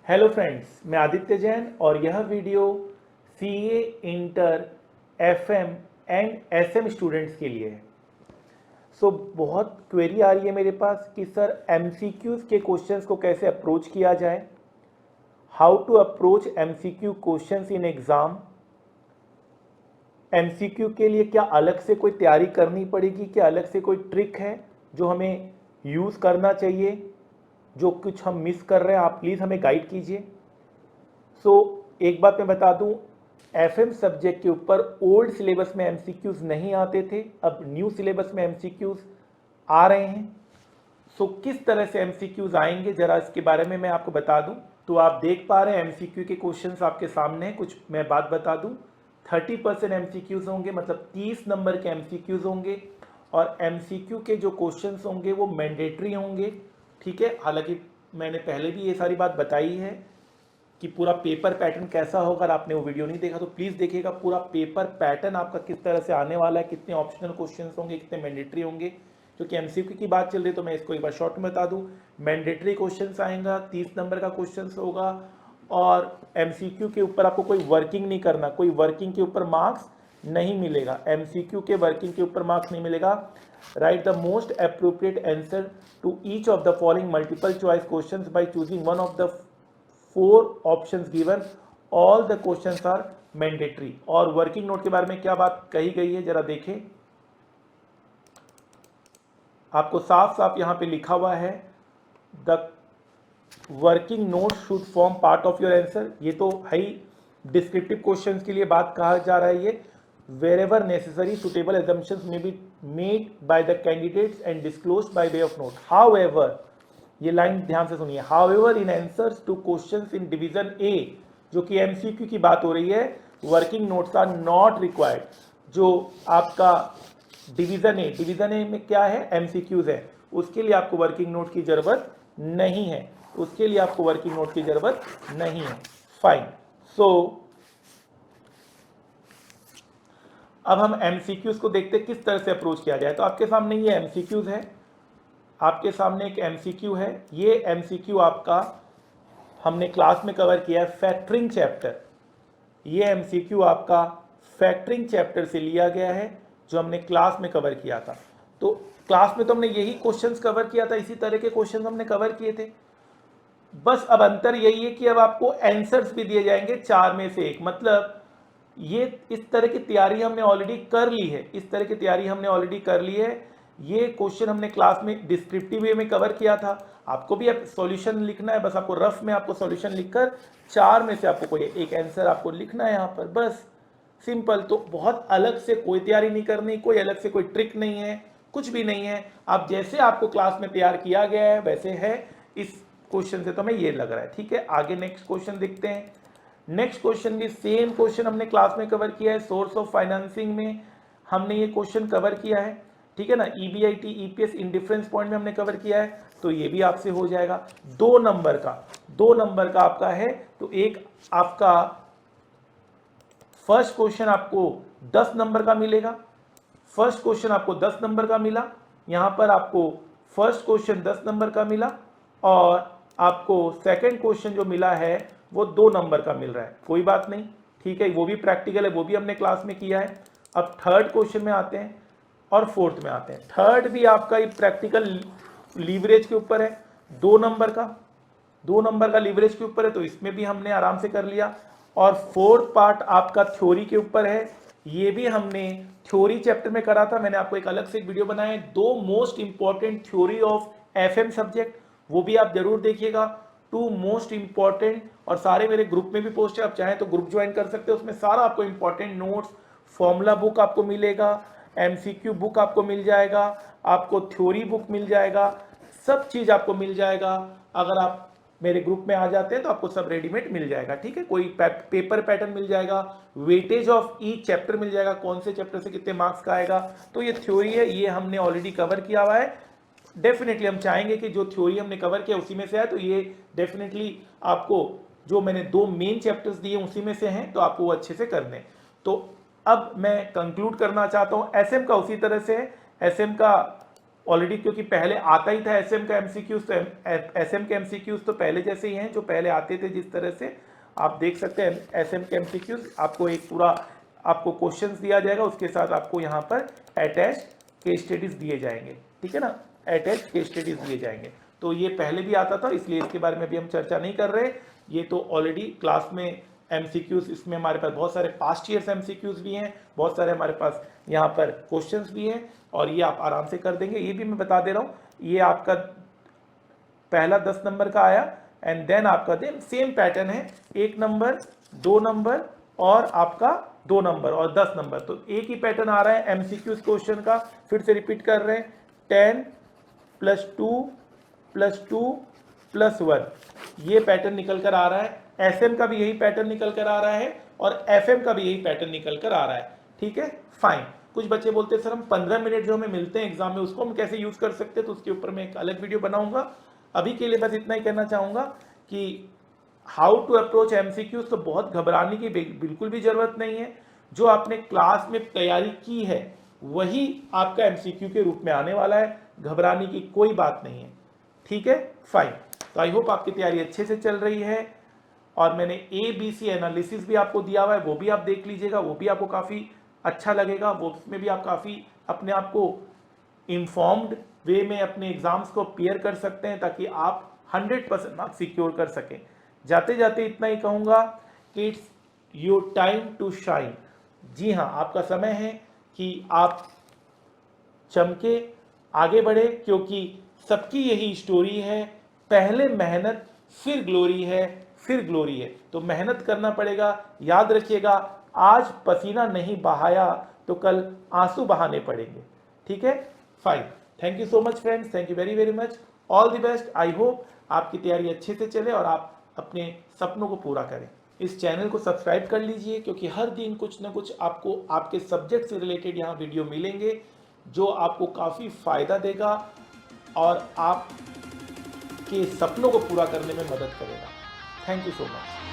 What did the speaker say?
Hello friends, मैं आदित्य जैन और यह video CA, inter, FM and SM students के लिए है। बहुत क्वेरी आ रही है मेरे पास कि सर एमसीक्यूज के क्वेश्चंस को कैसे अप्रोच किया जाए, how to approach MCQ questions in exam. MCQ के लिए क्या अलग से कोई तैयारी करनी पड़ेगी, क्या अलग से कोई ट्रिक है जो हमें यूज़ करना चाहिए, जो कुछ हम मिस कर रहे हैं, आप प्लीज़ हमें गाइड कीजिए। एक बात मैं बता दूं, एफएम सब्जेक्ट के ऊपर ओल्ड सिलेबस में एमसीक्यूज नहीं आते थे, अब न्यू सिलेबस में एमसीक्यूज आ रहे हैं। किस तरह से एमसीक्यूज आएंगे जरा इसके बारे में मैं आपको बता दूं। तो आप देख पा रहे हैं एमसीक्यू के क्वेश्चंस आपके सामने हैं। कुछ मैं बात बता दूं, 30% एमसीक्यूज होंगे, मतलब 30 नंबर के एमसीक्यूज होंगे। और एमसीक्यू के जो क्वेश्चंस होंगे वो मैंडेटरी होंगे, ठीक है। हालांकि मैंने पहले भी ये सारी बात बताई है कि पूरा पेपर पैटर्न कैसा होगा। अगर आपने वो वीडियो नहीं देखा तो प्लीज़ देखिएगा, पूरा पेपर पैटर्न आपका किस तरह से आने वाला है, कितने ऑप्शनल क्वेश्चंस होंगे, कितने मैंडेटरी होंगे। क्योंकि एमसीक्यू की बात चल रही है तो मैं इसको एक बार शॉर्ट में बता दूं। मैंडेटरी क्वेश्चंस आएगा, 30 नंबर का क्वेश्चंस होगा। और एमसीक्यू के ऊपर आपको कोई वर्किंग नहीं करना, कोई वर्किंग के ऊपर मार्क्स नहीं मिलेगा। एमसीक्यू के वर्किंग के ऊपर मार्क्स नहीं मिलेगा। Write the most appropriate answer to each of the following multiple choice questions by choosing one of the 4 options given, all the questions are mandatory. और वर्किंग नोट के बारे में क्या बात कही गई है जरा देखें। आपको साफ साफ यहां पे लिखा हुआ है, the working note should form part of your answer. ये तो है ही, डिस्क्रिप्टिव क्वेश्चंस के लिए बात कहा जा रहा है ये। wherever necessary suitable assumptions may be made by the candidates and disclosed by way of note. However, ये लाइन ध्यान से सुनिए, however in answers to questions in division A, जो कि MCQ की बात हो रही है, working notes are not required। जो आपका डिवीजन ए में क्या है, MCQs है, उसके लिए आपको वर्किंग नोट की जरूरत नहीं है, उसके लिए आपको वर्किंग नोट की जरूरत नहीं है। फाइन। अब हम एमसीक्यूज को देखते हैं किस तरह से अप्रोच किया जाए। तो आपके सामने ये एमसीक्यूज है, आपके सामने एक एमसीक्यू है। ये एमसीक्यू आपका हमने क्लास में कवर किया है, फैक्टरिंग चैप्टर। ये एमसीक्यू आपका फैक्टरिंग चैप्टर से लिया गया है, जो हमने क्लास में कवर किया था। तो क्लास में तो हमने यही क्वेश्चंस कवर किया था, इसी तरह के क्वेश्चंस हमने कवर किए थे। बस अब अंतर यही है कि अब आपको आंसर्स भी दिए जाएंगे 4 में से 1। मतलब ये इस तरह की तैयारी हमने ऑलरेडी कर ली है, इस तरह की तैयारी हमने ऑलरेडी कर ली है। ये क्वेश्चन हमने क्लास में डिस्क्रिप्टिव वे में कवर किया था। आपको भी अब सॉल्यूशन लिखना है, बस आपको रफ में आपको सॉल्यूशन लिखकर 4 में से आपको कोई एक आंसर आपको लिखना है यहाँ पर, बस सिंपल। तो बहुत अलग से कोई तैयारी नहीं करनी, कोई अलग से कोई ट्रिक नहीं है, कुछ भी नहीं है। आप जैसे आपको क्लास में तैयार किया गया है वैसे है। इस क्वेश्चन से तो हमें ये लग रहा है, ठीक है। आगे नेक्स्ट क्वेश्चन देखते हैं। नेक्स्ट क्वेश्चन भी सेम क्वेश्चन हमने क्लास में कवर किया है, सोर्स ऑफ फाइनेंसिंग में हमने ये क्वेश्चन कवर किया है, ठीक है ना। ईबीआईटी ईपीएस इंडिफरेंस पॉइंट में हमने कवर किया है, तो ये भी आपसे हो जाएगा। 2 नंबर का आपका है। तो एक आपका फर्स्ट क्वेश्चन आपको 10 नंबर का मिलेगा, फर्स्ट क्वेश्चन आपको 10 नंबर का मिला। यहां पर आपको फर्स्ट क्वेश्चन 10 नंबर का मिला और आपको सेकंड क्वेश्चन जो मिला है वो 2 नंबर का मिल रहा है। कोई बात नहीं, ठीक है, वो भी प्रैक्टिकल है, वो भी हमने क्लास में किया है। अब थर्ड क्वेश्चन में आते हैं और फोर्थ में आते हैं। थर्ड भी आपका ये प्रैक्टिकल लीवरेज के ऊपर है, 2 नंबर का लीवरेज के ऊपर है, तो इसमें भी हमने आराम से कर लिया। और फोर्थ पार्ट आपका थ्योरी के ऊपर है, ये भी हमने थ्योरी चैप्टर में करा था। मैंने आपको एक अलग से एक वीडियो बनाया है, 2 most important theory of FM subject, वो भी आप जरूर देखिएगा। 2 मोस्ट इंपॉर्टेंट, और सारे मेरे ग्रुप में भी पोस्ट है, आप चाहें तो ग्रुप ज्वाइन कर सकते हो। उसमें सारा आपको इंपॉर्टेंट नोट्स, फॉर्मूला बुक आपको मिलेगा, एमसीक्यू बुक आपको मिल जाएगा, आपको थ्योरी बुक मिल जाएगा, सब चीज आपको मिल जाएगा। अगर आप मेरे ग्रुप में आ जाते हैं तो आपको सब रेडीमेड मिल जाएगा, ठीक है। कोई पेपर पैटर्न मिल जाएगा, वेटेज ऑफ ईच चैप्टर मिल जाएगा, कौन से चैप्टर से कितने मार्क्स का आएगा। तो ये थ्योरी है, ये हमने ऑलरेडी कवर किया हुआ है। डेफिनेटली हम चाहेंगे कि जो थ्योरी हमने कवर किया उसी में से है, तो ये डेफिनेटली आपको जो मैंने 2 मेन चैप्टर्स दिए उसी में से हैं, तो आपको वो अच्छे से करने। तो अब मैं कंक्लूड करना चाहता हूं। एसएम का उसी तरह से है, एसएम का ऑलरेडी, क्योंकि पहले आता ही था एसएम का एमसीक्यूज, तो एसएम के एमसीक्यूज तो पहले जैसे ही हैं जो पहले आते थे। जिस तरह से आप देख सकते हैं एसएम के एमसीक्यूज, आपको एक पूरा आपको क्वेश्चंस दिया जाएगा, उसके साथ आपको यहाँ पर अटैच केस स्टडीज दिए जाएंगे, ठीक है ना, अटैच केस स्टडीज दिए जाएंगे। तो ये पहले भी आता था, इसलिए इसके बारे में भी हम चर्चा नहीं कर रहे। ये तो ऑलरेडी क्लास में एमसीक्यूज, इसमें हमारे पास बहुत सारे पास्ट ईयर्स एमसीक्यूज भी हैं, बहुत सारे हमारे पास यहाँ पर क्वेश्चंस भी हैं, और ये आप आराम से कर देंगे। ये भी मैं बता दे रहा हूँ, ये आपका पहला 10 नंबर का आया, एंड देन आपका सेम पैटर्न है, 1 नंबर, 2 नंबर और आपका 2 नंबर और 10 नंबर। तो एक ही पैटर्न आ रहा है एमसीक्यूज क्वेश्चन का। फिर से रिपीट कर रहे हैं, 10 + 2 + 2 + 1, ये पैटर्न निकल कर आ रहा है। एसएम का भी यही पैटर्न निकल कर आ रहा है, और एफएम का भी यही पैटर्न निकल कर आ रहा है, ठीक है, फाइन। कुछ बच्चे बोलते हैं सर हम 15 मिनट जो हमें मिलते हैं एग्जाम में उसको हम कैसे यूज कर सकते हैं, तो उसके ऊपर मैं एक अलग वीडियो बनाऊंगा। अभी के लिए बस इतना ही कहना चाहूंगा कि हाउ टू अप्रोच एमसीक्यूज, तो बहुत घबराने की बिल्कुल भी जरूरत नहीं है। जो आपने क्लास में तैयारी की है वही आपका एमसीक्यू के रूप में आने वाला है, घबराने की कोई बात नहीं है, ठीक है, फाइन। तो आई होप आपकी तैयारी अच्छे से चल रही है, और मैंने ABC एनालिसिस भी आपको दिया हुआ है, वो भी आप देख लीजिएगा, वो भी आपको काफ़ी अच्छा लगेगा। वो उसमें भी आप काफ़ी अपने आप को इन्फॉर्म्ड वे में अपने एग्जाम्स को अपीयर कर सकते हैं, ताकि आप 100% मार्क्स सिक्योर कर सकें। जाते जाते इतना ही कहूँगा कि it's your time to shine. जी हाँ, आपका समय है कि आप चमके, आगे बढ़े, क्योंकि सबकी यही स्टोरी है, पहले मेहनत फिर ग्लोरी है, फिर ग्लोरी है। तो मेहनत करना पड़ेगा, याद रखिएगा, आज पसीना नहीं बहाया तो कल आंसू बहाने पड़ेंगे, ठीक है, fine. Thank you so much friends, thank you very very much, all the best. I hope आपकी तैयारी अच्छे से चले और आप अपने सपनों को पूरा करें। इस चैनल को सब्सक्राइब कर लीजिए, क्योंकि हर दिन कुछ ना कुछ आपको आपके सब्जेक्ट से रिलेटेड यहाँ वीडियो मिलेंगे, जो आपको काफ़ी फ़ायदा देगा और आपके सपनों को पूरा करने में मदद करेगा। Thank you so much.